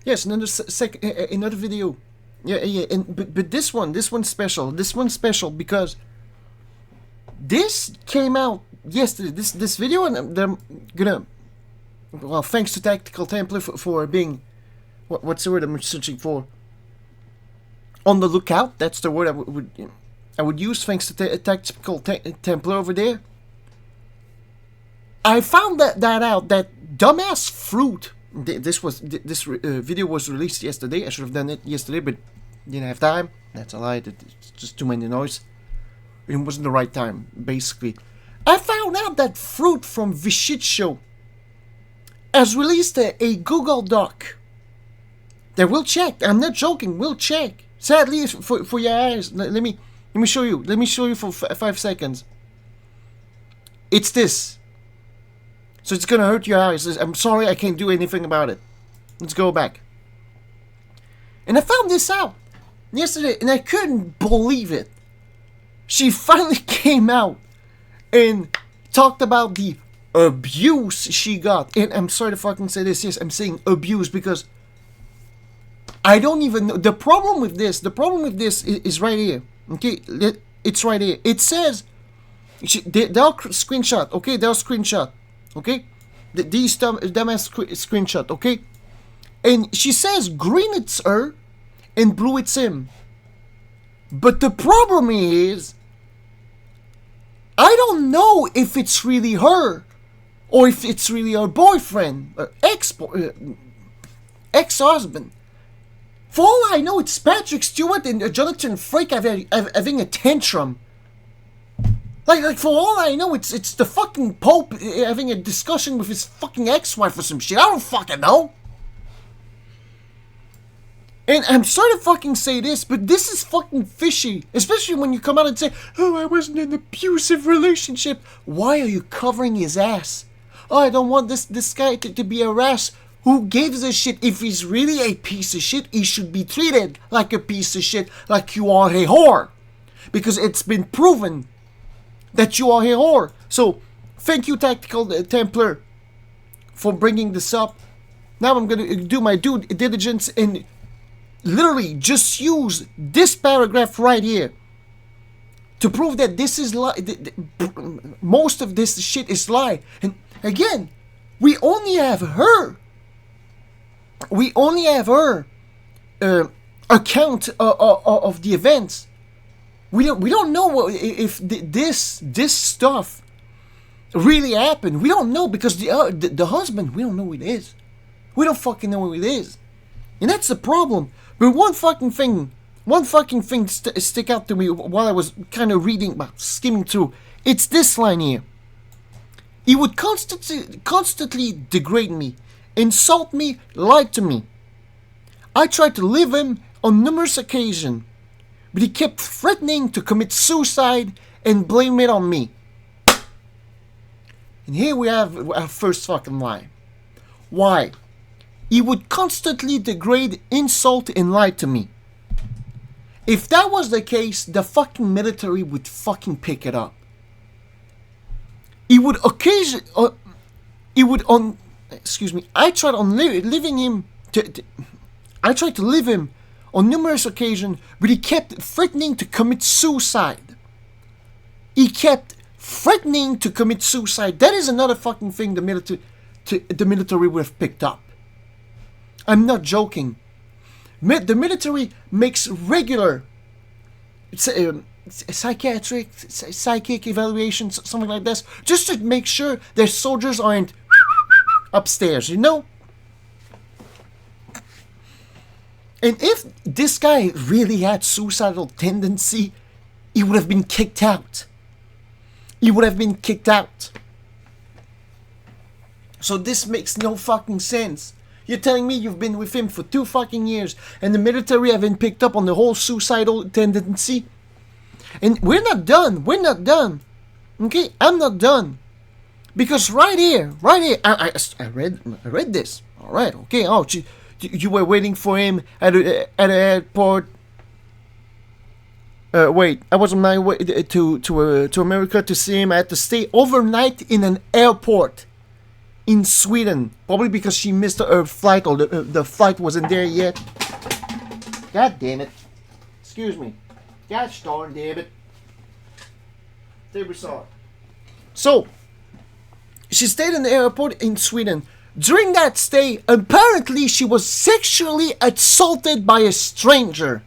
Yes, another video. Yeah. But this one's special. This one's special because this came out yesterday. This video, and they're gonna. Well, thanks to Tactical Templar for being, what's the word I'm searching for? On the lookout. That's the word I would use. Thanks to Tactical Templar over there. I found that out that dumbass Fruit. This video was released yesterday. I should have done it yesterday, but didn't have time. That's a lie. It's just too many noise. It wasn't the right time, basically. I found out that Fruit from The Shit Show has released a Google Doc. That we'll check. I'm not joking. We'll check. Sadly, for your eyes, let me show you. Let me show you for 5 seconds. It's this. So it's gonna hurt your eyes. I'm sorry, I can't do anything about it. Let's go back. And I found this out yesterday, and I couldn't believe it. She finally came out and talked about the abuse she got. And I'm sorry to fucking say this. Yes, I'm saying abuse because I don't even know. The problem with this is right here. Okay, it's right here. It says, they'll screenshot. Okay, they'll screenshot. Okay, these dumbass screenshot. Okay, and she says green it's her and blue it's him. But the problem is, I don't know if it's really her or if it's really her boyfriend or ex-husband. For all I know, it's Patrick Stewart and Jonathan Frakes having a tantrum. Like for all I know, it's the fucking Pope having a discussion with his fucking ex-wife or some shit. I don't fucking know. And I'm sorry to fucking say this, but this is fucking fishy. Especially when you come out and say, oh, I was in an abusive relationship. Why are you covering his ass? Oh, I don't want this guy to be harassed. Who gives a shit? If he's really a piece of shit, he should be treated like a piece of shit, like you are a whore. Because it's been proven that you are a whore. So, thank you, Tactical Templar, for bringing this up. Now I'm gonna do my due diligence and literally just use this paragraph right here to prove that this is lie. Most of this shit is lie. And again, we only have her. We only have her account of the events. We don't know if this stuff really happened. We don't know because the husband, we don't know who it is. We don't fucking know who it is, and that's the problem. But one fucking thing stick out to me while I was kind of reading, skimming through. It's this line here. He would constantly degrade me, insult me, lie to me. I tried to leave him on numerous occasions, but he kept threatening to commit suicide and blame it on me. And here we have our first fucking lie. Why? He would constantly degrade, insult, and lie to me. If that was the case, the fucking military would fucking pick it up. He would I tried to leave him on numerous occasions, but he kept threatening to commit suicide. He kept threatening to commit suicide. That is another fucking thing the military would have picked up. I'm not joking. The military makes regular psychic evaluations, something like this, just to make sure their soldiers aren't upstairs, you know? And if this guy really had suicidal tendency, he would have been kicked out. So this makes no fucking sense. You're telling me you've been with him for 2 fucking years and the military haven't picked up on the whole suicidal tendency? And we're not done. Okay, I'm not done. Because right here, I read this. All right, okay. Oh, you were waiting for him at an airport. Wait, I was on my way to America to see him. I had to stay overnight in an airport. in Sweden. Probably because she missed her flight, or the flight wasn't there yet. God damn it. Excuse me. Gosh darn damn it. There we saw it. So, she stayed in the airport in Sweden. During that stay, apparently she was sexually assaulted by a stranger.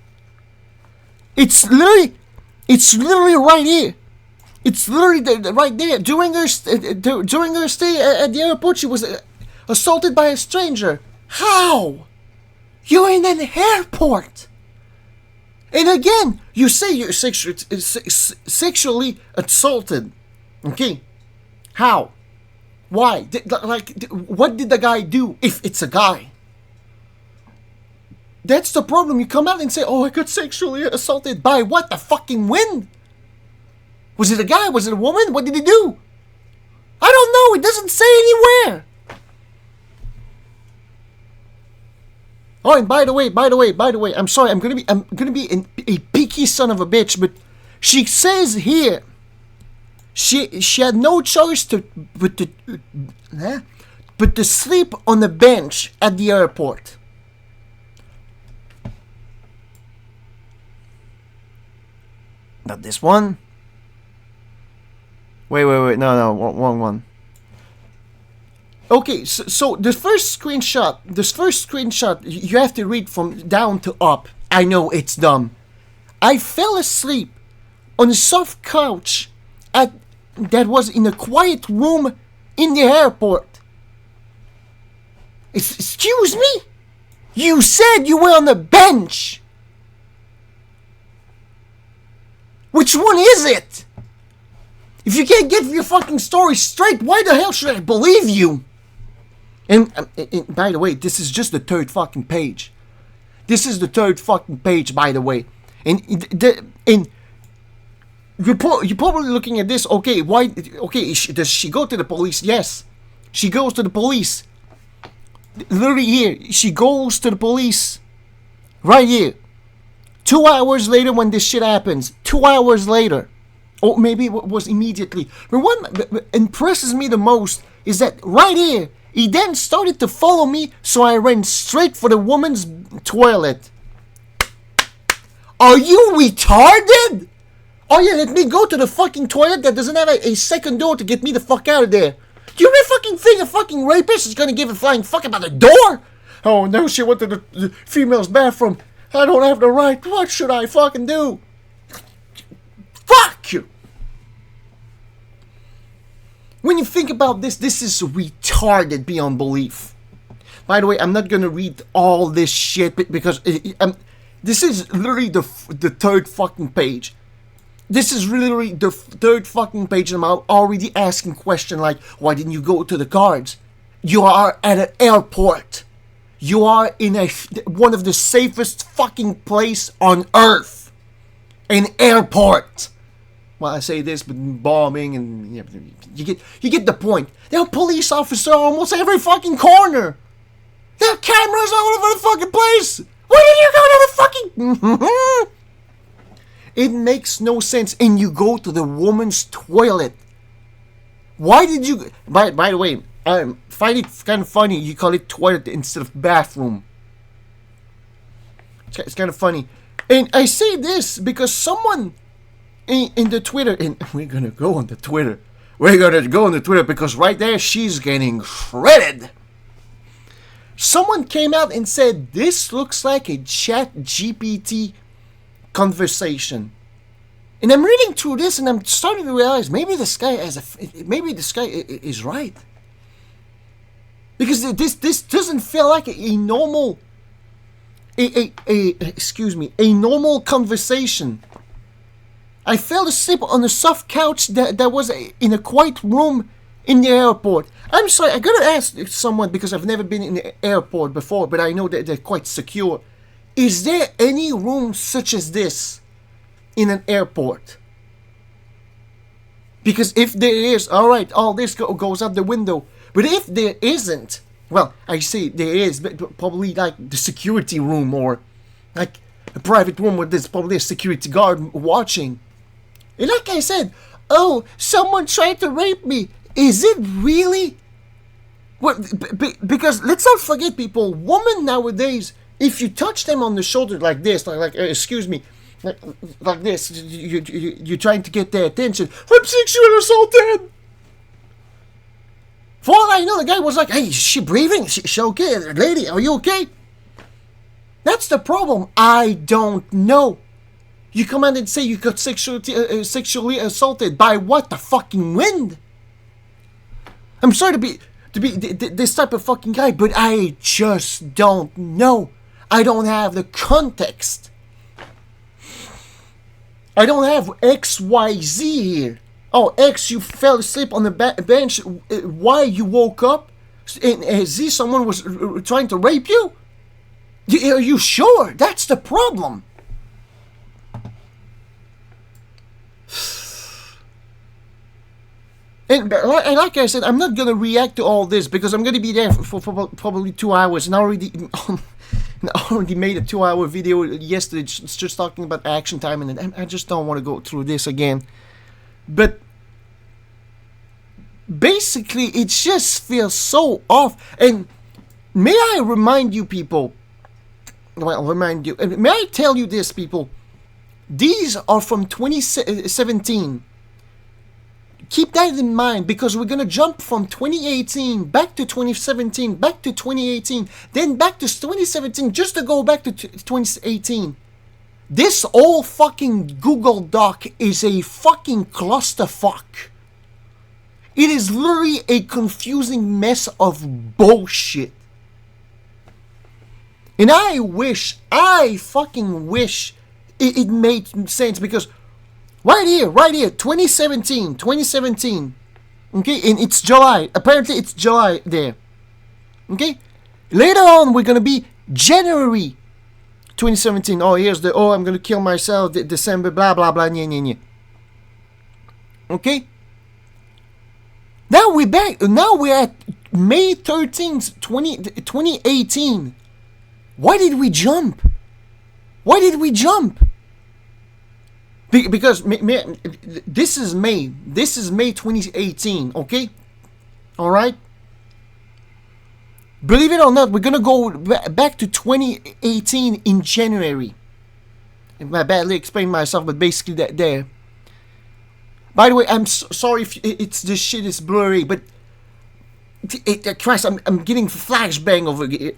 It's literally right here. It's literally right there. During her stay at the airport, she was assaulted by a stranger. How? You're in an airport. And again, you say you're sexually assaulted. Okay. How? Why? What did the guy do if it's a guy? That's the problem. You come out and say, oh, I got sexually assaulted by what? The fucking wind? Was it a guy? Was it a woman? What did he do? I don't know. It doesn't say anywhere. Oh, and by the way, I'm sorry. I'm gonna be a picky son of a bitch, but she says here she had no choice but to sleep on the bench at the airport. Not this one. Wait, no, wrong one. Okay, so the first screenshot, you have to read from down to up. I know it's dumb. I fell asleep on a soft couch that was in a quiet room in the airport. Excuse me? You said you were on the bench. Which one is it? If you can't get your fucking story straight, why the hell should I believe you? And by the way, this is just the third fucking page. This is the third fucking page, by the way. And you're probably looking at this. Okay, why? Okay, does she go to the police? Yes, she goes to the police. Literally here, she goes to the police. Right here. 2 hours later, when this shit happens. 2 hours later. Or maybe it was immediately. But what impresses me the most is that right here, he then started to follow me, so I ran straight for the woman's toilet. Are you retarded? Oh yeah, let me go to the fucking toilet that doesn't have a second door to get me the fuck out of there. Do you really fucking think a fucking rapist is gonna give a flying fuck about the door? Oh no, she went to the female's bathroom. I don't have the right. What should I fucking do? Fuck you! When you think about this is retarded beyond belief. By the way, I'm not gonna read all this shit because this is literally the third fucking page. This is literally the third fucking page, and I'm already asking questions like, why didn't you go to the guards? You are at an airport. You are in one of the safest fucking place on earth. An airport. Well, I say this, but bombing and you get the point. There are police officers almost every fucking corner. There are cameras all over the fucking place. Where did you go to the fucking? It makes no sense. And you go to the woman's toilet. Why did you? By the way, I find it kind of funny. You call it toilet instead of bathroom. It's kind of funny. And I say this because someone in the Twitter, and we're gonna go on the Twitter. We're gonna go on the Twitter because right there she's getting shredded. Someone came out and said this looks like a ChatGPT conversation. And I'm reading through this and I'm starting to realize maybe this guy is right. Because this doesn't feel like a normal a normal conversation. I fell asleep on a soft couch that was in a quiet room in the airport. I'm sorry, I gotta ask someone because I've never been in the airport before, but I know that they're quite secure. Is there any room such as this in an airport? Because if there is, alright, all this goes out the window. But if there isn't, well, I say there is, but probably like the security room or like a private room where there's probably a security guard watching. And like I said, oh, someone tried to rape me. Is it really? Because let's not forget, people, women nowadays, if you touch them on the shoulder like this, excuse me, like this, you're trying to get their attention. I'm sexually assaulted. For all I know, the guy was like, hey, is she breathing? Is she okay? Lady, are you okay? That's the problem. I don't know. You come out and say you got sexually assaulted by what? The fucking wind? I'm sorry to be this type of fucking guy, but I just don't know. I don't have the context. I don't have XYZ here. Oh, X, you fell asleep on the bench. Y, you woke up. And Z, someone was trying to rape you. Are you sure? That's the problem. And like I said, I'm not going to react to all this because I'm going to be there for probably 2 hours. And I already made a 2-hour video yesterday just talking about Action Time. And I just don't want to go through this again. But basically, it just feels so off. And may I remind you people, may I tell you this, people, these are from 2017. Keep that in mind because we're going to jump from 2018 back to 2017, back to 2018, then back to 2017 just to go back to 2018. This old fucking Google Doc is a fucking clusterfuck. It is literally a confusing mess of bullshit. And I fucking wish it made sense because right here, 2017, okay, and it's July, apparently it's July there, okay, later on we're gonna be January 2017, I'm gonna kill myself, December, blah, blah, blah, okay, now we're back, now we're at May 13th, 2018, why did we jump? Because this is May 2018, okay? Alright? Believe it or not, we're gonna go back to 2018 in January. I badly explained myself, but basically that there. By the way, I'm sorry if this shit is blurry, but Christ, I'm getting flashbang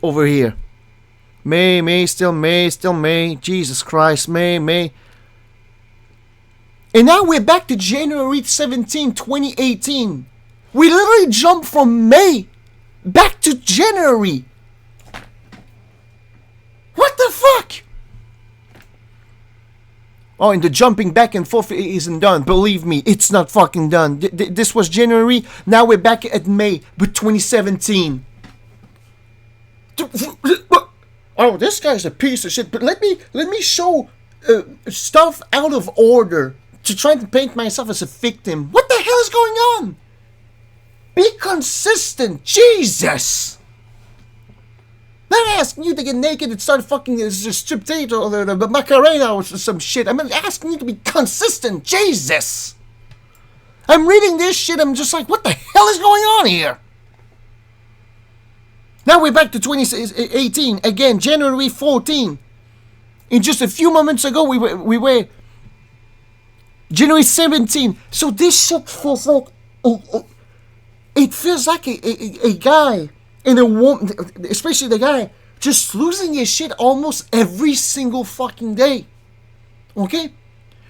over here. May, still May. Jesus Christ, May. And now we're back to January 17, 2018. We literally jumped from May back to January. What the fuck? Oh, and the jumping back and forth isn't done. Believe me, it's not fucking done. This was January. Now we're back at May, but 2017. Oh, this guy's a piece of shit. But let me show stuff out of order. To try to paint myself as a victim. What the hell is going on? Be consistent. Jesus. Not asking you to get naked and start fucking striptease or the Macarena or some shit. I'm asking you to be consistent. Jesus. I'm reading this shit. I'm just like, what the hell is going on here? Now we're back to 2018. Again, January 14. In just a few moments ago, we were January 17. So this shit feels like it feels like a guy and a woman, especially the guy, just losing his shit almost every single fucking day. Okay?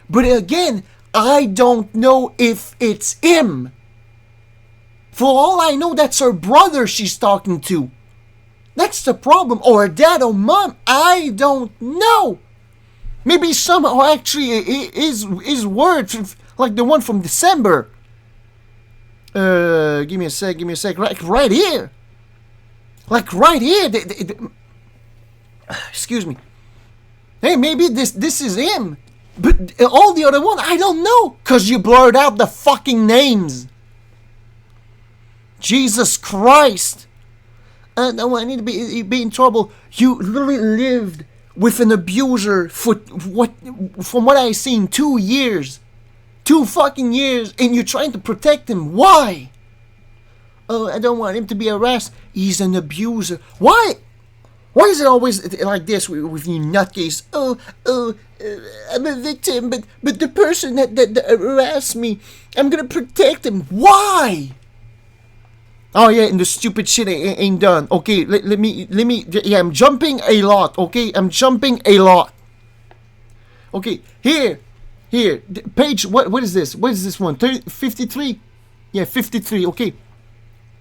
But again, I don't know if it's him. For all I know, that's her brother she's talking to. That's the problem. Or her dad or mom. I don't know. Maybe somehow actually his words, like the one from December. Give me a sec. Right here. Like right here. Excuse me. Hey, maybe this is him. But all the other one, I don't know. Because you blurred out the fucking names. Jesus Christ. No, I need to be in trouble. You literally lived with an abuser for from what I've seen, 2 years. 2 fucking years, and you're trying to protect him. Why? Oh, I don't want him to be harassed. He's an abuser. Why? Why is it always like this with you nutcase? I'm a victim, but the person that harassed me, I'm gonna protect him. Why? Oh yeah, and the stupid shit ain't done. Okay, let me. Yeah, I'm jumping a lot. Okay, I'm jumping a lot. Okay, here, page. What is this? What is this one? 53. Yeah, 53. Okay,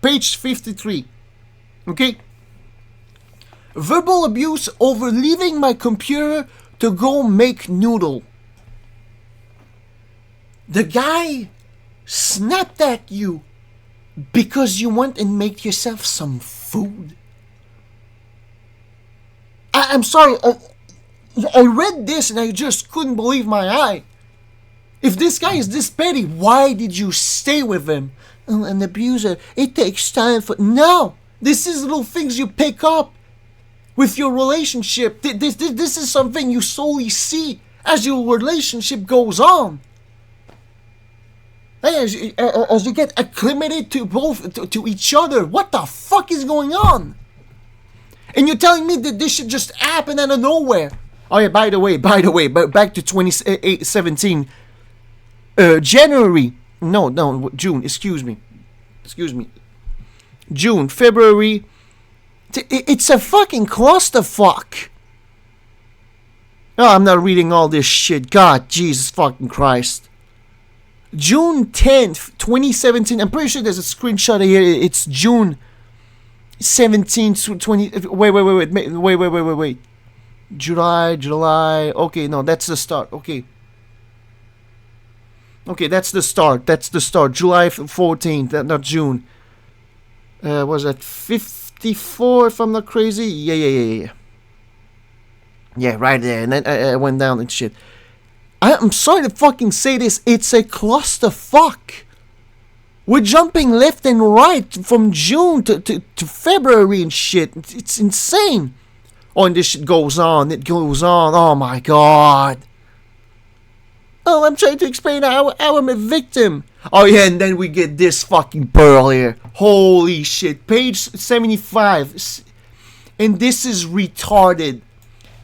page 53. Okay. Verbal abuse over leaving my computer to go make noodle. The guy snapped at you because you went and made yourself some food. I'm sorry. I read this and I just couldn't believe my eye. If this guy is this petty, why did you stay with him? Oh, an abuser. It takes time for... No! This is little things you pick up with your relationship. This is something you slowly see as your relationship goes on. As you get acclimated to both to each other. What the fuck is going on? And you're telling me that this should just happen out of nowhere. Oh yeah, by the way, but back to 2017. January. No, June, excuse me. June, February. It's a fucking clusterfuck. Oh, I'm not reading all this shit. God, Jesus fucking Christ. June 10th, 2017. I'm pretty sure there's a screenshot here. It's June 17th, 20. Wait. July. Okay, no, that's the start. Okay, that's the start. July 14th, not June. Was that 54, if I'm not crazy? Yeah. Yeah, right there. And then I went down and shit. I'm sorry to fucking say this. It's a clusterfuck. We're jumping left and right from June to February and shit. It's insane. Oh, and this shit goes on. It goes on. Oh, my God. Oh, I'm trying to explain how I'm a victim. Oh, yeah, and then we get this fucking pearl here. Holy shit. Page 75. And this is retarded.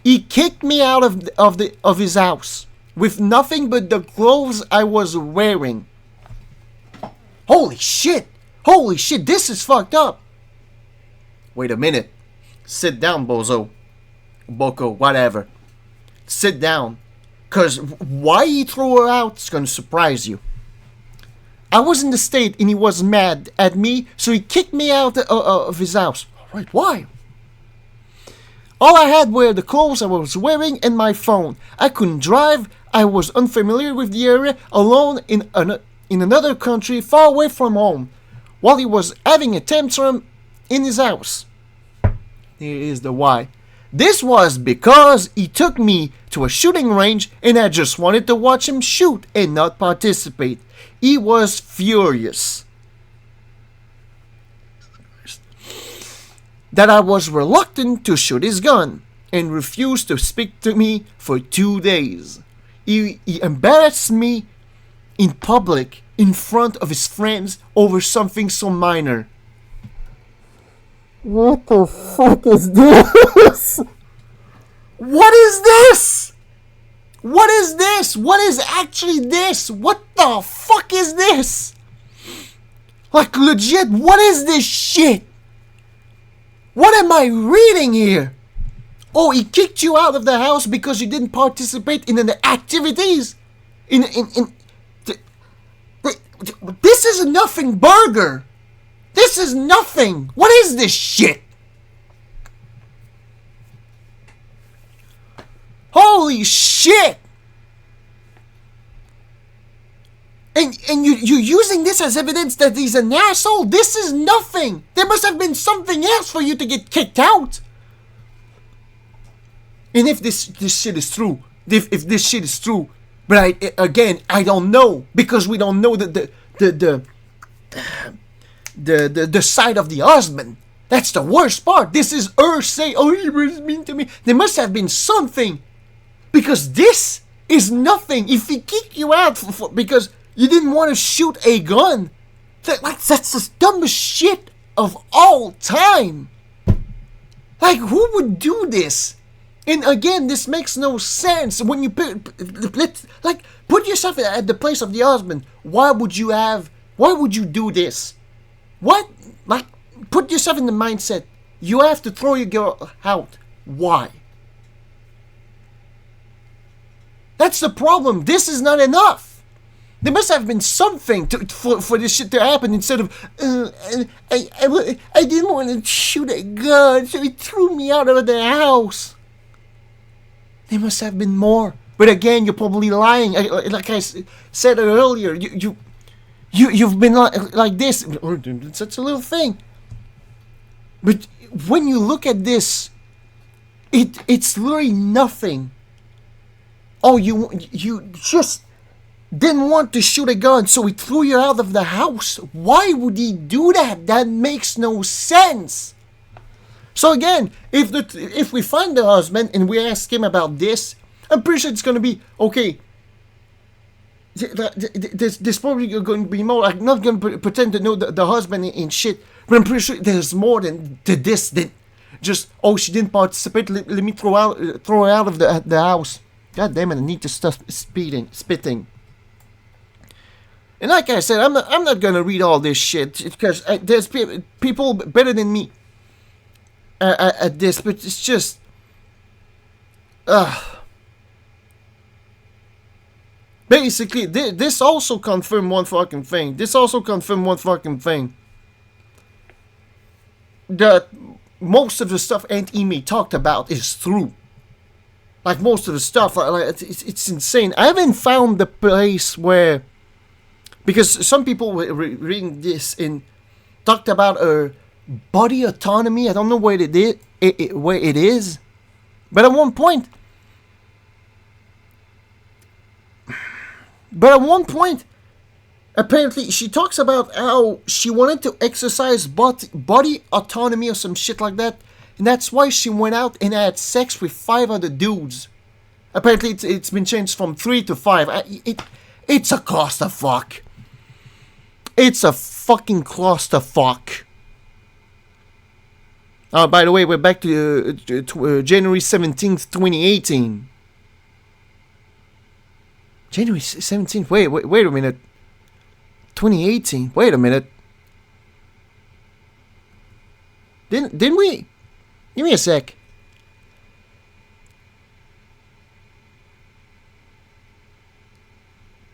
He kicked me out of his house with nothing but the clothes I was wearing. Holy shit. This is fucked up. Wait a minute. Sit down, bozo. Boko, whatever. Sit down. Because why he threw her out is going to surprise you. I was in the state and he was mad at me, so he kicked me out of his house. Alright, why? All I had were the clothes I was wearing and my phone. I couldn't drive. I was unfamiliar with the area, alone in another country, far away from home, while he was having a tantrum in his house. Here is the why. This was because he took me to a shooting range and I just wanted to watch him shoot and not participate. He was furious that I was reluctant to shoot his gun and refused to speak to me for 2 days. He embarrassed me in public in front of his friends over something so minor. What the fuck is this? What is this? What is this? What is actually this? What the fuck is this? Like legit, what is this shit? What am I reading here? Oh, he kicked you out of the house because you didn't participate in the activities? This is a nothing burger. This is nothing. What is this shit? Holy shit! And you're using this as evidence that he's an asshole? This is nothing! There must have been something else for you to get kicked out! And if this shit is true, if this shit is true, but I don't know, because we don't know the side of the husband. That's the worst part. This is her saying, oh, he was mean to me. There must have been something. Because this is nothing. If he kicked you out because you didn't want to shoot a gun, Like, that's the dumbest shit of all time. Like, who would do this? And again, this makes no sense. When you put yourself at the place of the husband. Why would you do this? What? Like, put yourself in the mindset. You have to throw your girl out. Why? That's the problem. This is not enough. There must have been something for this shit to happen instead of, I didn't want to shoot a gun, so he threw me out of the house. There must have been more. But again, you're probably lying. Like I said earlier, you've been like this. It's such a little thing. But when you look at this, it's literally nothing. Oh, you just didn't want to shoot a gun, so he threw you out of the house. Why would he do that? That makes no sense. So again, if we find the husband and we ask him about this, I'm pretty sure it's gonna be okay. There's probably going to be more. I'm not gonna pretend to know the husband and shit, but I'm pretty sure there's more than to this. That just, oh, she didn't participate. Let me throw her out of the house. God damn it! I need to stop spitting. And like I said, I'm not gonna read all this shit because there's people better than me at this, but it's just, basically, this also confirmed one fucking thing. That most of the stuff Aunt Amy talked about is true. Like, most of the stuff, it's insane. I haven't found the place where, because some people were reading this and talked about body autonomy. I don't know where where it is, but at one point, apparently she talks about how she wanted to exercise body autonomy or some shit like that, and that's why she went out and had sex with 5 other dudes. Apparently it's been changed from 3 to 5. It's a clusterfuck. It's a fucking clusterfuck. By the way, we're back to January 17th, 2018. January 17th? Wait a minute. 2018? Wait a minute. Didn't we? Give me a sec.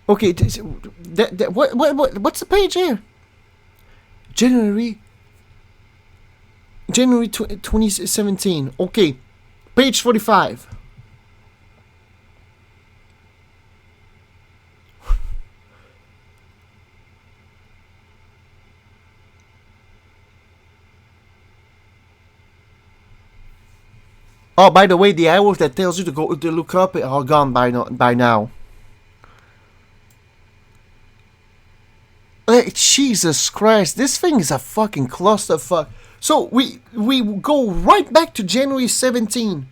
Okay, what's the page here? January 2017. Okay, page 45. Oh, by the way, the arrows that tells you to look up are gone by now. Jesus Christ, this thing is a fucking clusterfuck. So we go right back to January 17.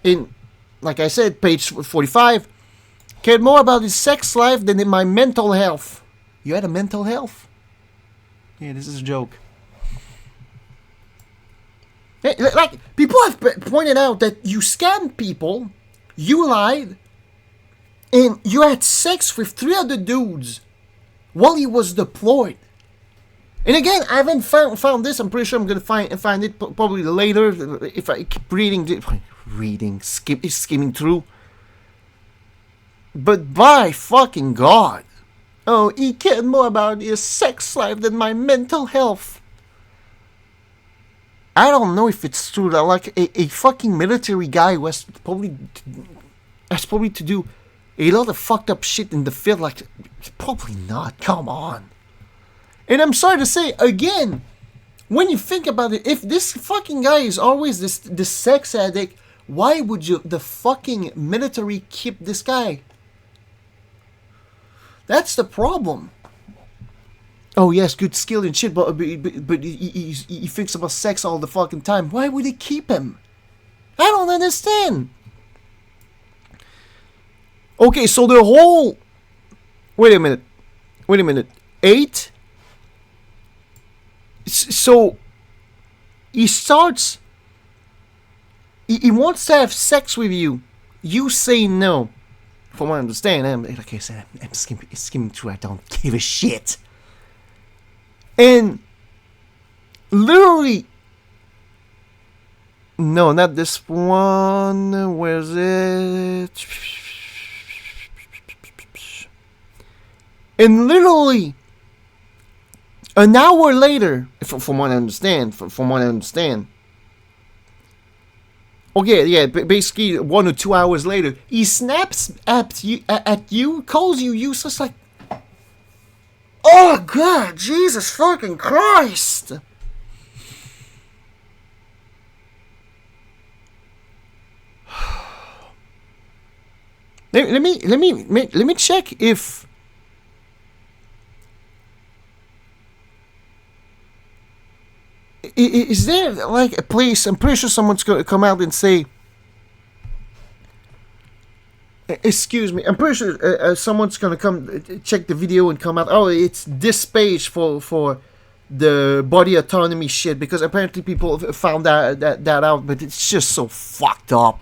In, like I said, page 45. Cared more about his sex life than in my mental health. You had a mental health? Yeah, this is a joke. Like, people have pointed out that you scammed people, you lied, and you had sex with 3 other dudes while he was deployed. And again, I haven't found this. I'm pretty sure I'm gonna find it probably later if I keep skimming through. But by fucking God, oh, he cared more about his sex life than my mental health. I don't know if it's true that, like, a fucking military guy who has probably to do a lot of fucked up shit in the field, like, probably not. Come on. And I'm sorry to say, again, when you think about it, if this fucking guy is always this sex addict, why would the fucking military keep this guy? That's the problem. Oh yes, good skill and shit, but he thinks about sex all the fucking time. Why would he keep him? I don't understand. Okay, so the whole... Wait a minute. 8 So he starts. He wants to have sex with you. You say no. From what I understand, like I said, I'm skimming through. I don't give a shit. And literally, no, not this one. Where's it? And literally, an hour later, from what I understand, okay, yeah, basically 1 or 2 hours later, he snaps at you, calls you useless, like, oh God, Jesus fucking Christ! Let me check if. Is there like a place? I'm pretty sure someone's gonna come out and say, "Excuse me." I'm pretty sure someone's gonna come check the video and come out. Oh, it's this page for the body autonomy shit, because apparently people found that out, but it's just so fucked up.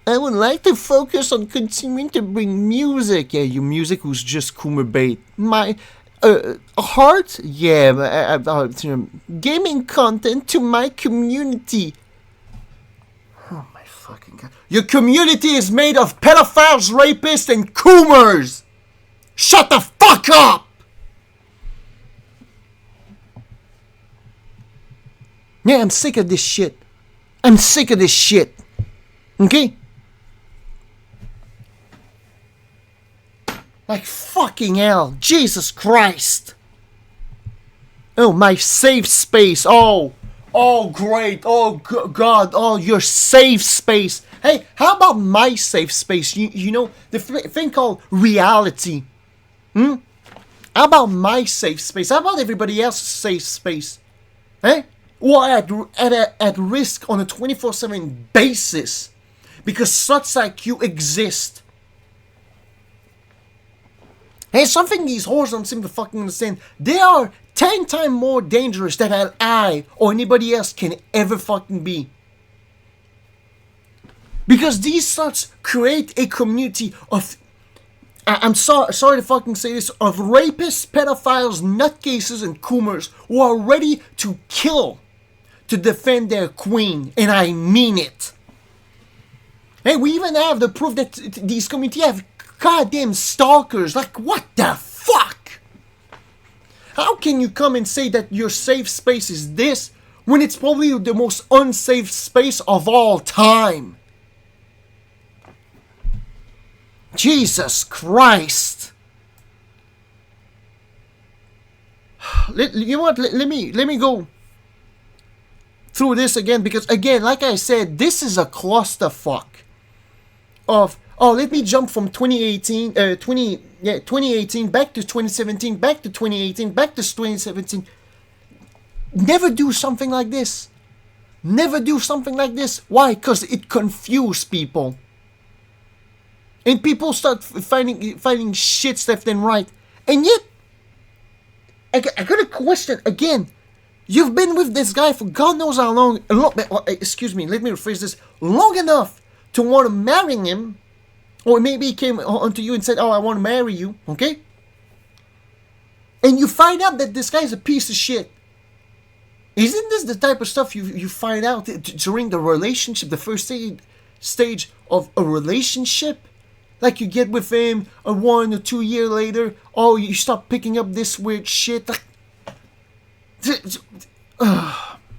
I would like to focus on continuing to bring music. Yeah, you music who's just Coomer bait. My heart, yeah, gaming content to my community. Oh my fucking God. Your community is made of pedophiles, rapists, and Coomers. Shut the fuck up! Yeah, I'm sick of this shit. Okay? Like fucking hell. Jesus Christ. Oh, my safe space. Oh, great. Oh, God. Oh, your safe space. Hey, how about my safe space? You know, the thing called reality. How about my safe space? How about everybody else's safe space? Eh? Or at risk on a 24/7 basis. Because such like you exist. Hey, something these whores don't seem to fucking understand. They are 10 times more dangerous than I or anybody else can ever fucking be. Because these sluts create a community of, I'm sorry to fucking say this, of rapists, pedophiles, nutcases, and Coomers who are ready to kill to defend their queen. And I mean it. Hey, we even have the proof that these communities have goddamn stalkers. Like, what the fuck? How can you come and say that your safe space is this when it's probably the most unsafe space of all time? Jesus Christ. You know what? Let me go through this again, because again, like I said, this is a clusterfuck of, let me jump from 2018 back to 2017, back to 2018, back to 2017. Never do something like this. Why? Because it confused people. And people start finding shits left and right. And yet, I got a question again. You've been with this guy for God knows how long. Excuse me, let me rephrase this. Long enough to want to marry him. Or maybe he came onto you and said, oh, I want to marry you. Okay? And you find out that this guy's a piece of shit. Isn't this the type of stuff you find out during the relationship, the first stage of a relationship? Like you get with him a 1 or 2 year later, oh, you start picking up this weird shit. Like,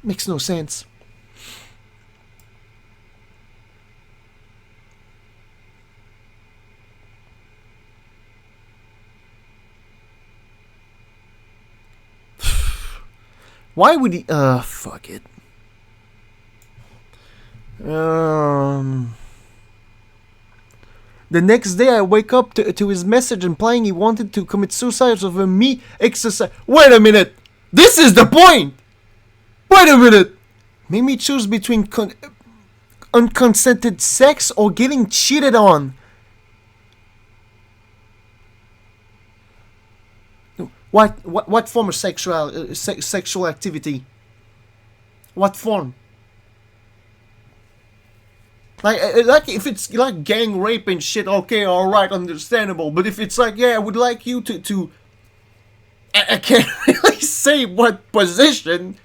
makes no sense. Why would he? Fuck it. The next day I wake up to his message implying he wanted to commit suicide over me exercise. Wait a minute! This is the point! Wait a minute! Made me choose between unconsented sex or getting cheated on. What form of sexual activity? What form? Like if it's like gang rape and shit, okay, alright, understandable. But if it's like, yeah, I would like you to I can't really say what position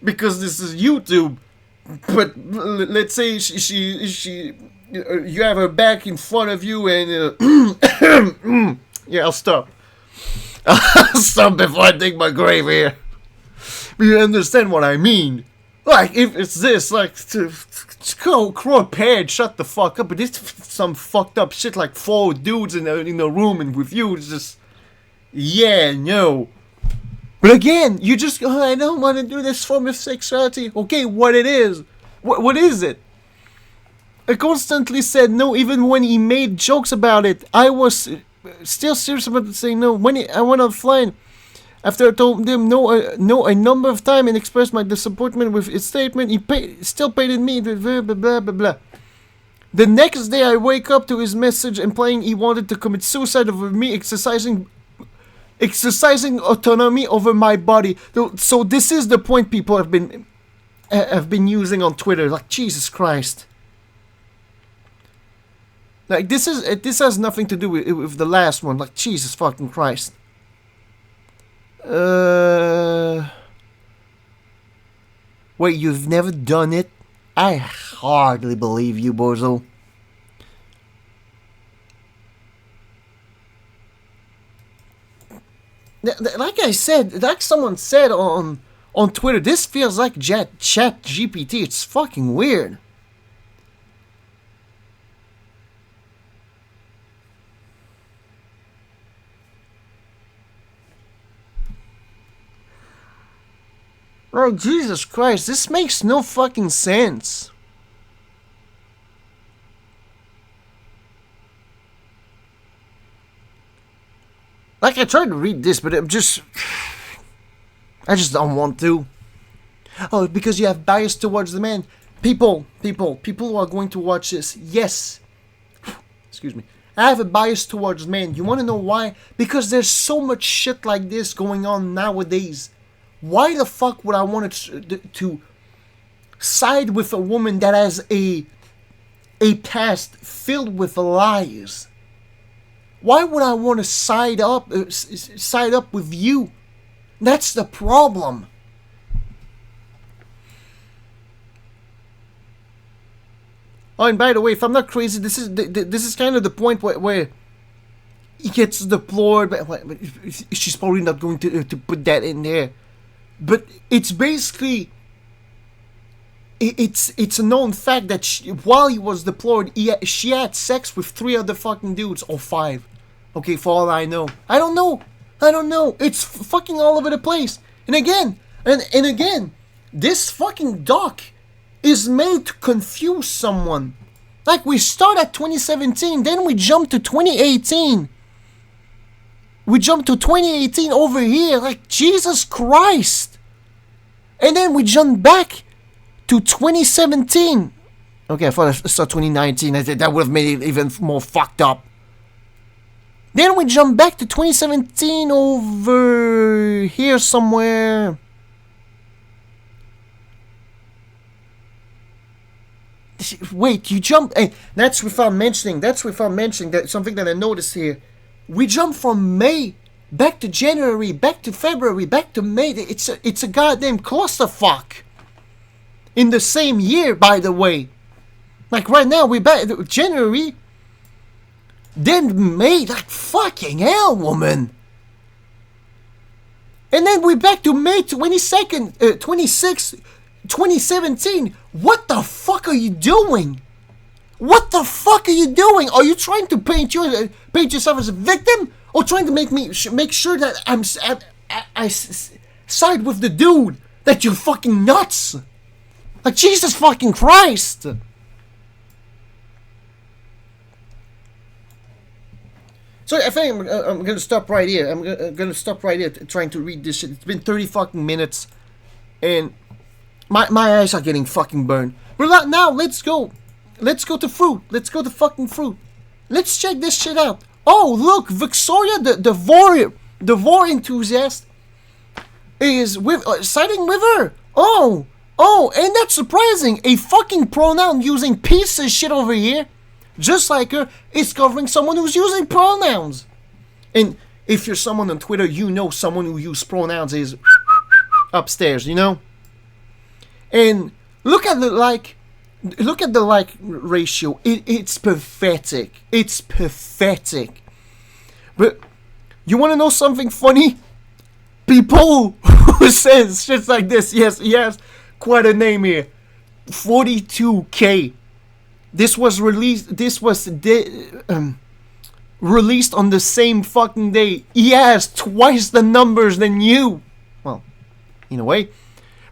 because this is YouTube. But let's say she you have her back in front of you and yeah, I'll stop. I'll stop before I dig my grave here. But you understand what I mean? Like if it's this, like to crow a pad, shut the fuck up. But it's some fucked up shit like 4 dudes in a room and with you, it's just yeah, no. But again, you just I don't want to do this form of sexuality. Okay, what it is? What is it? I constantly said no, even when he made jokes about it. I was still serious about saying no. When I went offline, after I told him no a number of times and expressed my disappointment with his statement, he still paid me blah blah blah blah blah. The next day, I wake up to his message implying he wanted to commit suicide over me exercising autonomy over my body. So this is the point people have been using on Twitter. Like Jesus Christ. Like this has nothing to do with the last one. Like Jesus fucking Christ. Wait, you've never done it? I hardly believe you, bozo. Like I said, like someone said on Twitter, this feels like Chat GPT. It's fucking weird. Oh, Jesus Christ, this makes no fucking sense. Like, I tried to read this, but I just don't want to. Oh, because you have bias towards the man. People who are going to watch this, yes. Excuse me. I have a bias towards men. You want to know why? Because there's so much shit like this going on nowadays. Why the fuck would I want to side with a woman that has a past filled with lies? Why would I want to side up with you? That's the problem. Oh, and by the way, if I'm not crazy, this is kind of the point where he gets deplored. But she's probably not going to put that in there. But it's basically it's a known fact that while he was deployed, she had sex with 3 other fucking dudes or 5. Okay, for all I know, I don't know. It's fucking all over the place. And again, this fucking doc is made to confuse someone. Like, we start at 2017, then we jump to 2018. We jump to 2018 over here, like, Jesus Christ. And then we jump back to 2017. Okay, I thought I saw 2019. That would have made it even more fucked up. Then we jump back to 2017 over here somewhere. Wait, you jump... Hey, that's without mentioning that something that I noticed here. We jump from May back to January, back to February, back to May. It's a goddamn clusterfuck. In the same year, by the way. Like right now, we're back to January. Then May, like fucking hell, woman. And then we're back to May 22nd, 26th, 2017. What the fuck are you doing? What the fuck are you doing? Are you trying to paint yourself as a victim, or trying to make sure that I side with the dude that you're fucking nuts? Like Jesus fucking Christ! So I think I'm gonna stop right here. I'm gonna stop right here trying to read this shit. It's been 30 fucking minutes, and my eyes are getting fucking burned. But now let's go. Let's go to Fruit. Let's go to fucking Fruit. Let's check this shit out. Oh, look, Victoria, the warrior. the war enthusiast is with siding with her. Oh, ain't that surprising? A fucking pronoun using piece of shit over here, just like her, is covering someone who's using pronouns. And if you're someone on Twitter, you know someone who uses pronouns is upstairs, you know? And look at the like ratio. It's pathetic. It's pathetic. But you want to know something funny? People who says shit like this, yes, he has quite a name here. 42K. This was released. Released on the same fucking day. He has twice the numbers than you. Well, in a way.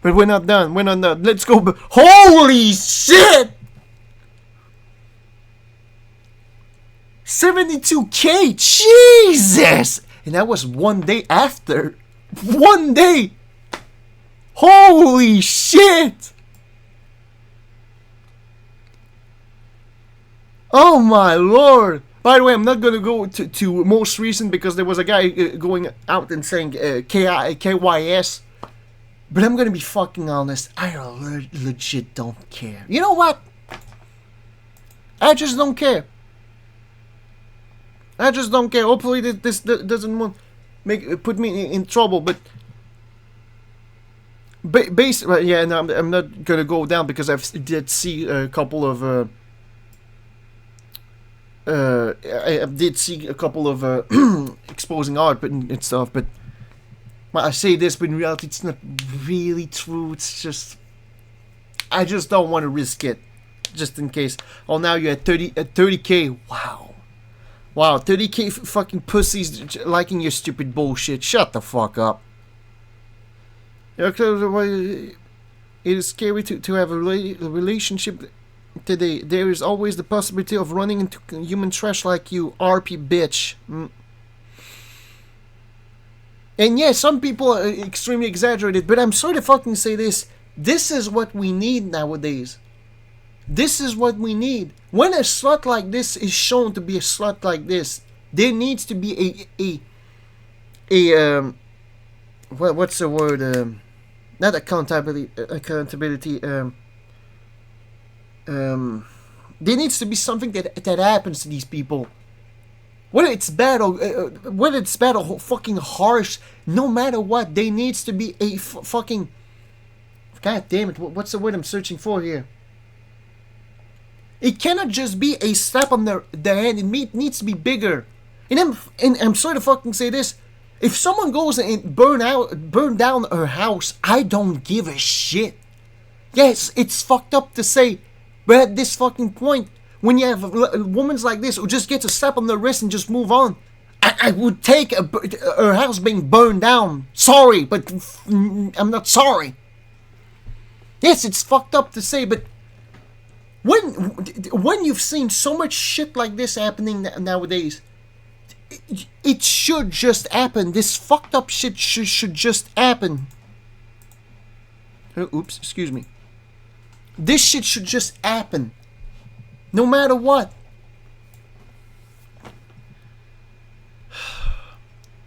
But we're not done. We're not done. Let's go. Holy shit! 72K. Jesus! And that was one day after. One day! Holy shit! Oh my lord! By the way, I'm not gonna go to most recent because there was a guy going out and saying KYS. But I'm gonna be fucking honest, I legit don't care. You know what? I just don't care. I just don't care. Hopefully this doesn't put me in trouble, but basically, yeah, no, I'm not gonna go down because I did see a couple of exposing art and stuff, but I say this, but in reality, it's not really true. It's just I just don't want to risk it, just in case. Oh, now you're at 30K. Wow, 30K fucking pussies liking your stupid bullshit. Shut the fuck up. It is scary to have a relationship today. There is always the possibility of running into human trash like you, RP bitch. And yeah, some people are extremely exaggerated, but I'm sorry to fucking say this. This is what we need nowadays. This is what we need. When a slut like this is shown to be a slut like this, there needs to be what's the word? Not accountability. There needs to be something that happens to these people. Whether it's bad or fucking harsh, no matter what, there needs to be a fucking... God damn it, what's the word I'm searching for here? It cannot just be a slap on the hand, it needs to be bigger. And I'm sorry to fucking say this, if someone goes and burn down her house, I don't give a shit. Yes, it's fucked up to say, but at this fucking point, when you have women like this who just get a slap on the wrist and just move on, I would take her house being burned down. Sorry, but I'm not sorry. Yes, it's fucked up to say, but when you've seen so much shit like this happening nowadays, it should just happen. This fucked up shit should just happen. Oops, excuse me. This shit should just happen. No matter what.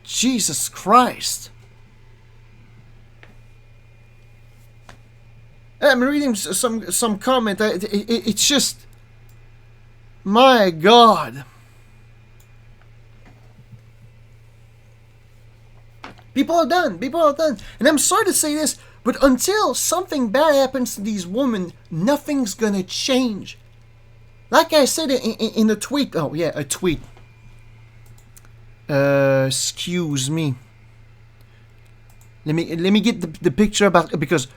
Jesus Christ. I'm reading some comment. It's just... My God. People are done. And I'm sorry to say this, but until something bad happens to these women, nothing's gonna change. Like I said in a tweet. Oh, yeah, a tweet. Excuse me. Let me get the picture about... Because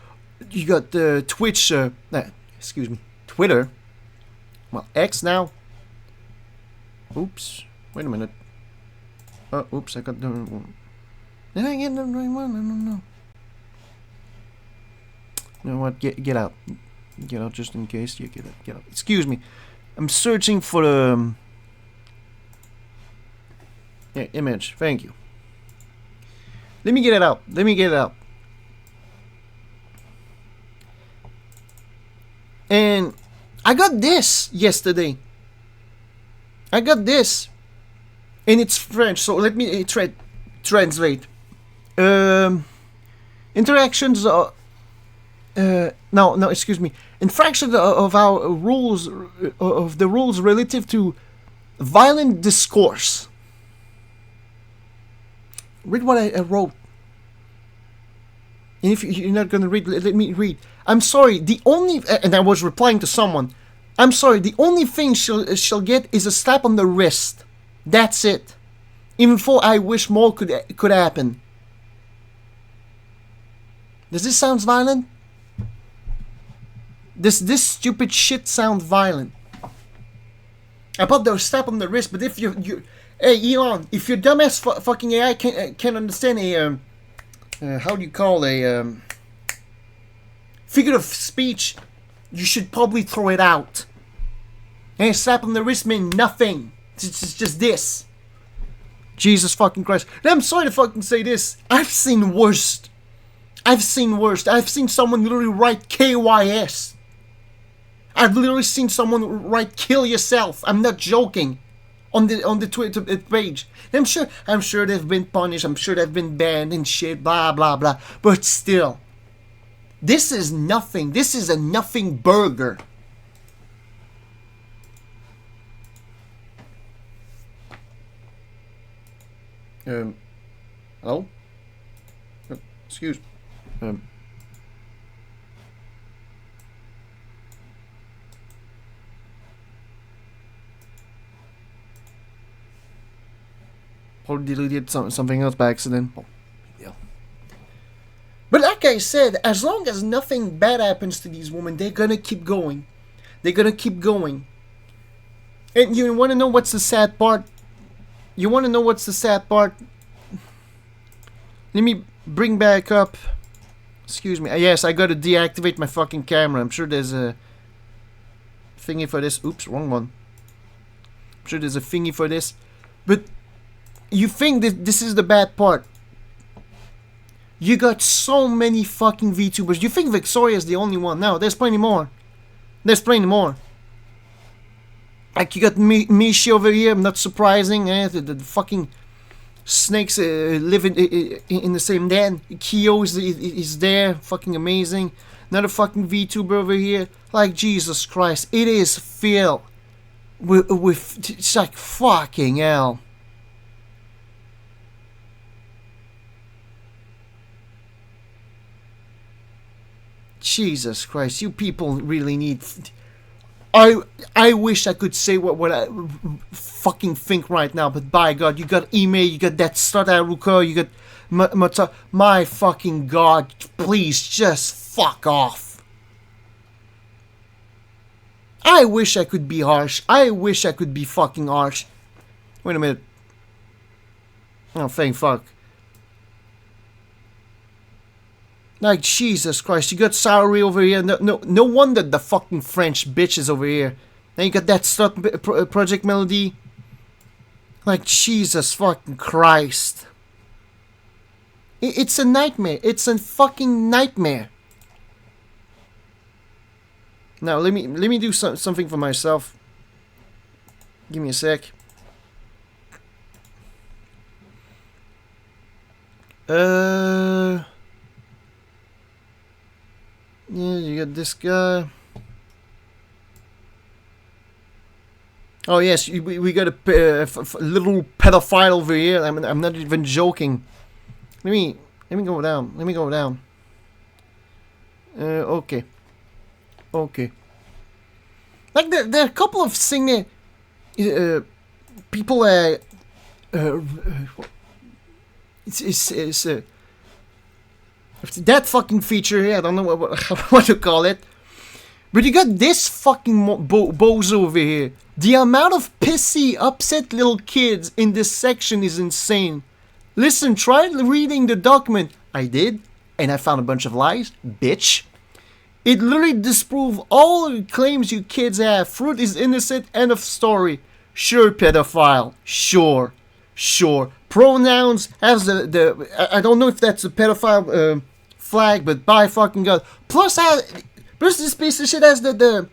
you got the Twitch... excuse me. Twitter. Well, X now. Oops. Wait a minute. Oops, I got the... Did I get the right one? I don't know. You know what? Get out. Get out just in case. You get out. Excuse me. I'm searching for the image. Thank you. Let me get it out. And I got this yesterday. And it's French, so let me try translate. Interactions. No, excuse me. Infraction of our rules, of the rules relative to violent discourse. Read what I wrote. And if you're not gonna read, let me read. I'm sorry, the only... And I was replying to someone. I'm sorry, the only thing she'll get is a slap on the wrist. That's it. Even though I wish more could happen. Does this sound violent? This stupid shit sound violent. I thought there was slap on the wrist, but if you hey Elon, if your dumbass fucking AI can't understand a how do you call a figure of speech, you should probably throw it out. Hey, slap on the wrist mean nothing. It's just this. Jesus fucking Christ. And I'm sorry to fucking say this. I've seen worse. I've seen someone literally write KYS. I've literally seen someone write "kill yourself." I'm not joking. On the Twitter page. And I'm sure they've been punished. I'm sure they've been banned and shit. Blah blah blah. But still, this is nothing. This is a nothing burger. Hello? Oh, excuse me. Probably deleted something else by accident. Oh, yeah. But like I said, as long as nothing bad happens to these women, they're gonna keep going. They're gonna keep going. And you wanna know what's the sad part? Let me bring back up... Excuse me. Yes, I gotta deactivate my fucking camera. I'm sure there's a thingy for this. Oops, wrong one. I'm sure there's a thingy for this. But you think that this is the bad part. You got so many fucking VTubers. You think Victoria's the only one? No, there's plenty more. Like you got Mishi over here, not surprising. The fucking snakes live in the same den. Kyo is there, fucking amazing. Another fucking VTuber over here. Like Jesus Christ, it is filled with it's like fucking hell. Jesus Christ, you people really need... I wish I could say what I fucking think right now, but by God, you got Ime, you got that Stataruka, you got Mata... My fucking God, please just fuck off. I wish I could be harsh. I wish I could be fucking harsh. Wait a minute. Oh, thank fuck. Like, Jesus Christ, you got Saori over here. No wonder the fucking French bitch is over here. Then you got that Project Melody. Like, Jesus fucking Christ. It's a nightmare. It's a fucking nightmare. Now, let me do something for myself. Give me a sec. Yeah, you got this guy. Oh yes, we got a little pedophile over here. I'm not even joking. Let me go down. Okay. Like there are a couple of singing people. It's that fucking feature here, I don't know what to call it. But you got this fucking bozo over here. The amount of pissy, upset little kids in this section is insane. Listen, try reading the document. I did, and I found a bunch of lies. Bitch. It literally disproves all the claims you kids have. Fruit is innocent, end of story. Sure, pedophile. Sure. Pronouns has the I don't know if that's a pedophile flag, but by fucking God. Plus this piece of shit has the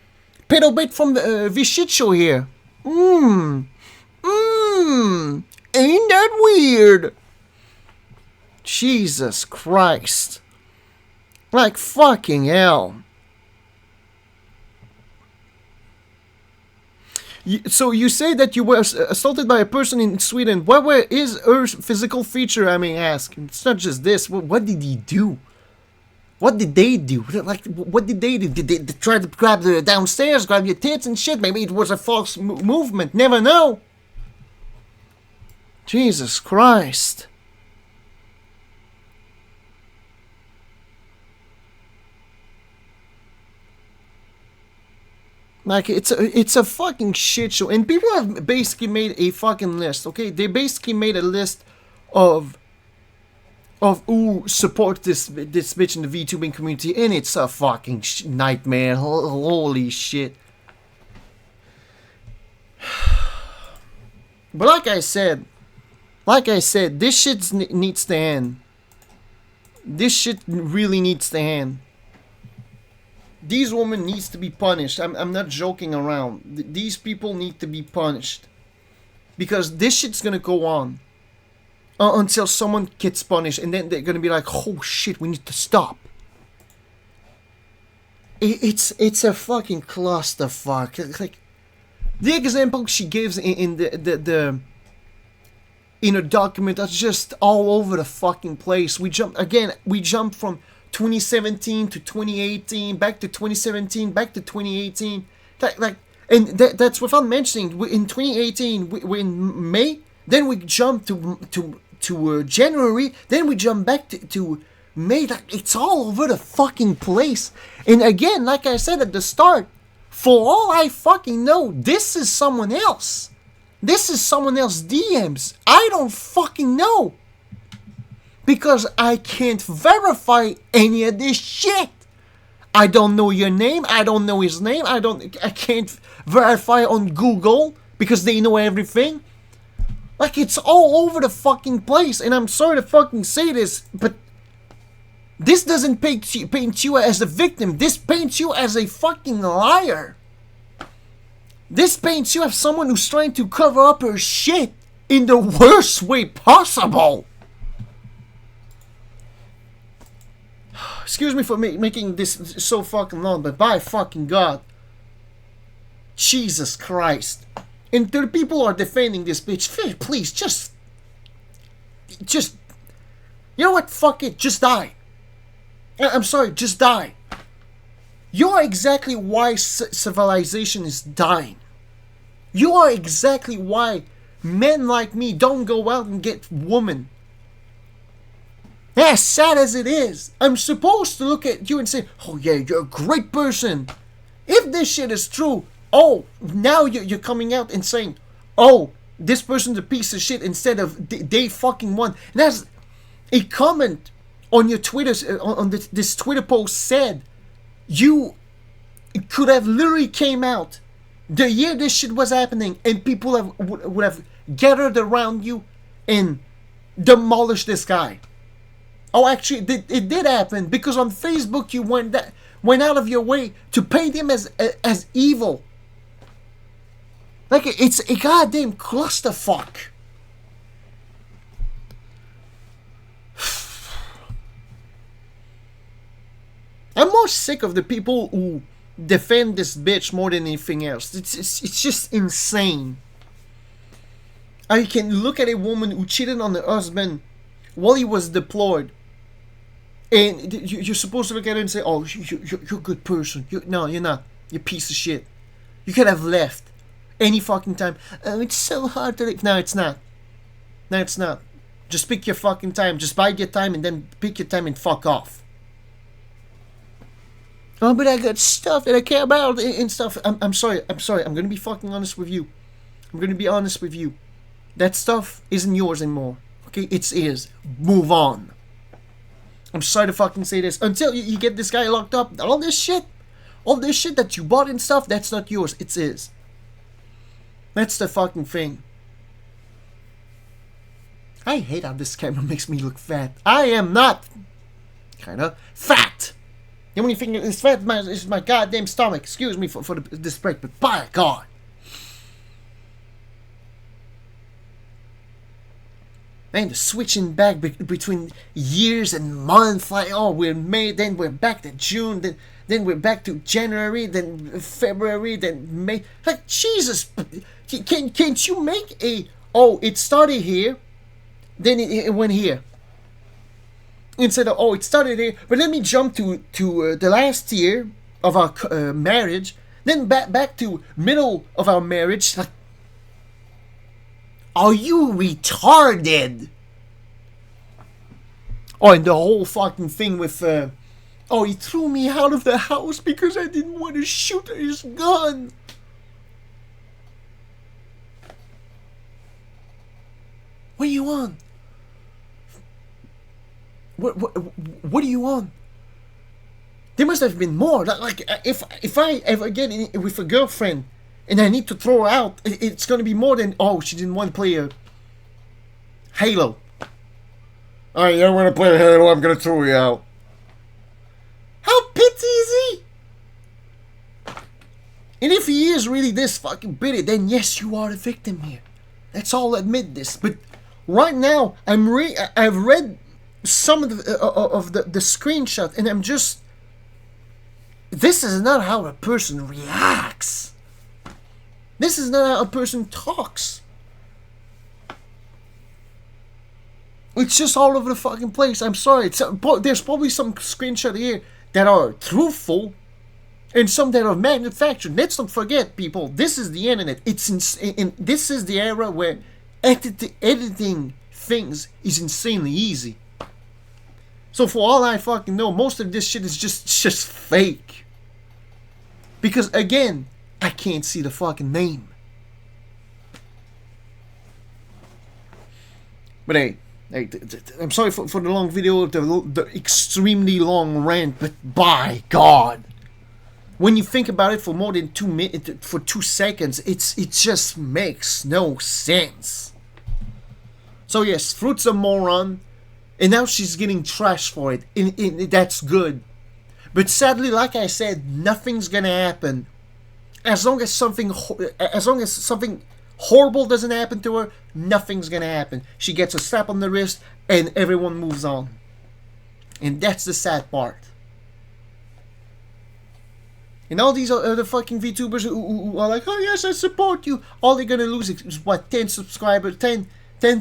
pedo bait from the shit show here. Ain't that weird? Jesus Christ. Like fucking hell. So you say that you were assaulted by a person in Sweden. What is her physical feature, I may ask? It's not just this. What did he do? What did they do? Like, what did they do? Did they try to grab the downstairs, grab your tits and shit? Maybe it was a false movement. Never know. Jesus Christ. Like, it's a fucking shit show. And people have basically made a fucking list, okay? They basically made a list of who support this bitch in the VTubing community, and it's a fucking nightmare. Holy shit. But like I said, this shit needs to end. This shit really needs to end. These women needs to be punished. I'm not joking around. These people need to be punished. Because this shit's gonna go on. Until someone gets punished, and then they're gonna be like, oh shit, we need to stop. It's a fucking clusterfuck. Like, the example she gives in the in a document that's just all over the fucking place. We jump from 2017 to 2018, back to 2017, back to 2018. That's without mentioning, in 2018, we in May, then we jump to January, then we jump back to May. Like, it's all over the fucking place. And again, like I said at the start, for all I fucking know, this is someone else. This is someone else's DMs. I don't fucking know. Because I can't verify any of this shit. I don't know your name. I don't know his name. I can't verify on Google because they know everything. Like, it's all over the fucking place. And I'm sorry to fucking say this, but this doesn't paint you as a victim. This paints you as a fucking liar. This paints you as someone who's trying to cover up her shit in the worst way possible. Excuse me for making this so fucking long, but by fucking God. Jesus Christ. And the people who are defending this bitch, please, just, you know what, fuck it, just die. I'm sorry, just die. You are exactly why civilization is dying. You are exactly why men like me don't go out and get women. As sad as it is, I'm supposed to look at you and say, oh yeah, you're a great person. If this shit is true, oh, now you're coming out and saying, oh, this person's a piece of shit instead of they fucking won. And that's a comment on your Twitter, on this Twitter post said, you could have literally came out the year this shit was happening and people would have gathered around you and demolished this guy. Oh, actually, it did happen because on Facebook you went out of your way to paint him as evil. Like, it's a goddamn clusterfuck. I'm more sick of the people who defend this bitch more than anything else. It's just insane. I can look at a woman who cheated on her husband while he was deployed, and you're supposed to look at her and say, oh, you're a good person. No, you're not. You're a piece of shit. You could have left any fucking time. Oh, it's so hard to leave. No, it's not. No, it's not. Just pick your fucking time. Just bide your time and then pick your time and fuck off. Oh, but I got stuff that I care about and stuff. I'm sorry. I'm going to be fucking honest with you. I'm going to be honest with you. That stuff isn't yours anymore. Okay? It's his. Move on. I'm sorry to fucking say this. Until you get this guy locked up, all this shit that you bought and stuff, that's not yours. It's his. That's the fucking thing. I hate how this camera makes me look fat. I am not kinda fat. The only thing that's fat is my goddamn stomach. Excuse me for this break, but by God. Man, the switching back between years and months, like, oh, we're May, then we're back to June, then we're back to January, then February, then May. Like, Jesus, can't you make a, oh, it started here, then it went here. Instead of, oh, it started here, but let me jump to the last year of our marriage, then back to middle of our marriage. Like, are you retarded? Oh, and the whole fucking thing with, oh, he threw me out of the house because I didn't want to shoot his gun. What are you on? What are you on? There must have been more. Like, if I ever get in with a girlfriend and I need to throw her out, it's gonna be more than, oh, she didn't want to play a Halo. Alright, you don't want to play Halo, I'm gonna throw you out. How petty is he? And if he is really this fucking petty, then yes, you are the victim here. Let's all admit this. But right now, I've read some of the screenshot, and I'm just, this is not how a person reacts. This is not how a person talks. It's just all over the fucking place. I'm sorry. There's probably some screenshot here that are truthful, and some that are manufactured. Let's not forget, people. This is the internet. This is the era where editing things is insanely easy. So for all I fucking know, most of this shit is just fake. Because again, I can't see the fucking name. But hey, I'm sorry for the long video, the extremely long rant, but by God, when you think about it for more than 2 minutes, for 2 seconds, it just makes no sense. So yes, Fruit's a moron, and now she's getting trashed for it, and that's good. But sadly, like I said, nothing's gonna happen. As long as something horrible doesn't happen to her, nothing's gonna happen. She gets a slap on the wrist, and everyone moves on. And that's the sad part. And all these other fucking VTubers who are like, oh yes, I support you. All they're gonna lose is what, 10 subscribers, 10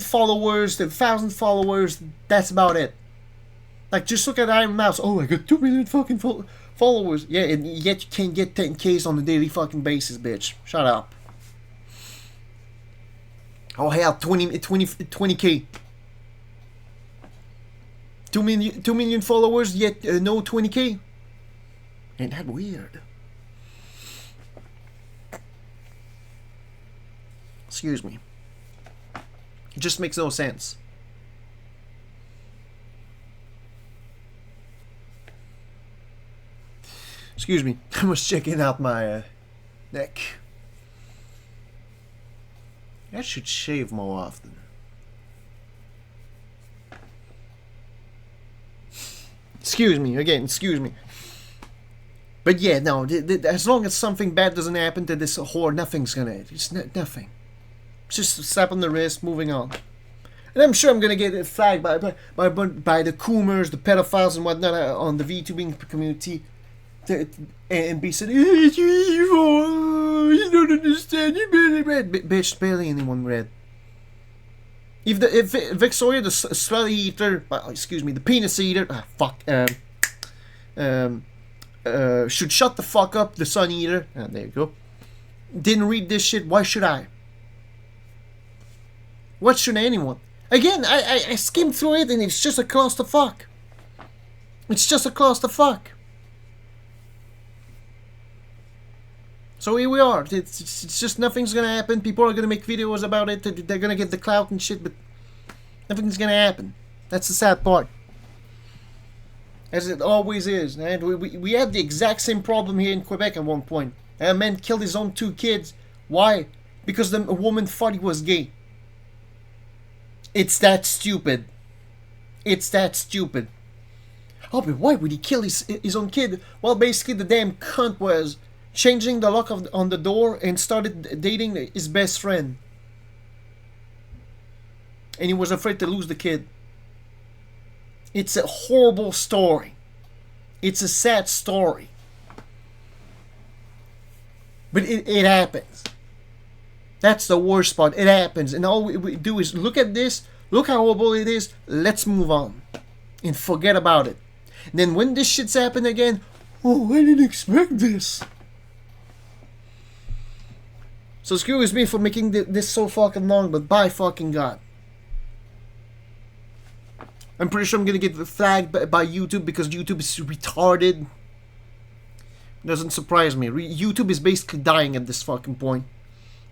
followers, 1,000 followers. That's about it. Like, just look at Iron Mouse. Oh, I got 2 million fucking followers. Yeah, and yet you can't get 10Ks on a daily fucking basis, bitch. Shut up. Oh hell, 20K. 2 million followers, yet no 20K. Ain't that weird? Excuse me. It just makes no sense. Excuse me. I was checking out my neck. I should shave more often. Excuse me, again, excuse me. But yeah, no, as long as something bad doesn't happen to this whore, nothing's gonna, it's nothing. It's just a slap on the wrist, moving on. And I'm sure I'm gonna get flagged by the coomers, the pedophiles and whatnot on the VTubing community. And be said, it's evil, you don't understand, you barely read. Bitch, barely anyone read. If Victoria, the slutty eater, excuse me, the penis eater, should shut the fuck up, the sun eater, there you go, didn't read this shit, why should I? What should anyone? Again, I skimmed through it and it's just a clusterfuck. It's just a clusterfuck. So here we are. It's just nothing's gonna happen. People are gonna make videos about it. They're gonna get the clout and shit, but nothing's gonna happen. That's the sad part. As it always is. And we had the exact same problem here in Quebec at one point. A man killed his own 2 kids. Why? Because a woman thought he was gay. It's that stupid. It's that stupid. Oh, but why would he kill his own kid? Well, basically the damn cunt was changing the lock on the door and started dating his best friend. and he was afraid to lose the kid. It's a horrible story. It's a sad story. But it happens. That's the worst part. It happens. And all we do is look at this. Look how horrible it is. Let's move on. And forget about it. And then when this shit's happened again, oh, I didn't expect this. So excuse me for making this so fucking long, but by fucking God. I'm pretty sure I'm gonna get flagged by YouTube because YouTube is retarded. Doesn't surprise me. YouTube is basically dying at this fucking point.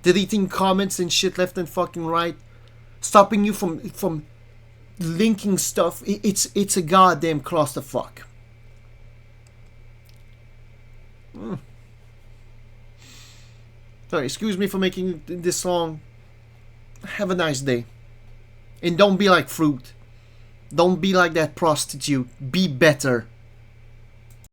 Deleting comments and shit left and fucking right. Stopping you from linking stuff. It's a goddamn clusterfuck. Sorry, excuse me for making this long. Have a nice day. And don't be like Fruit. Don't be like that prostitute. Be better.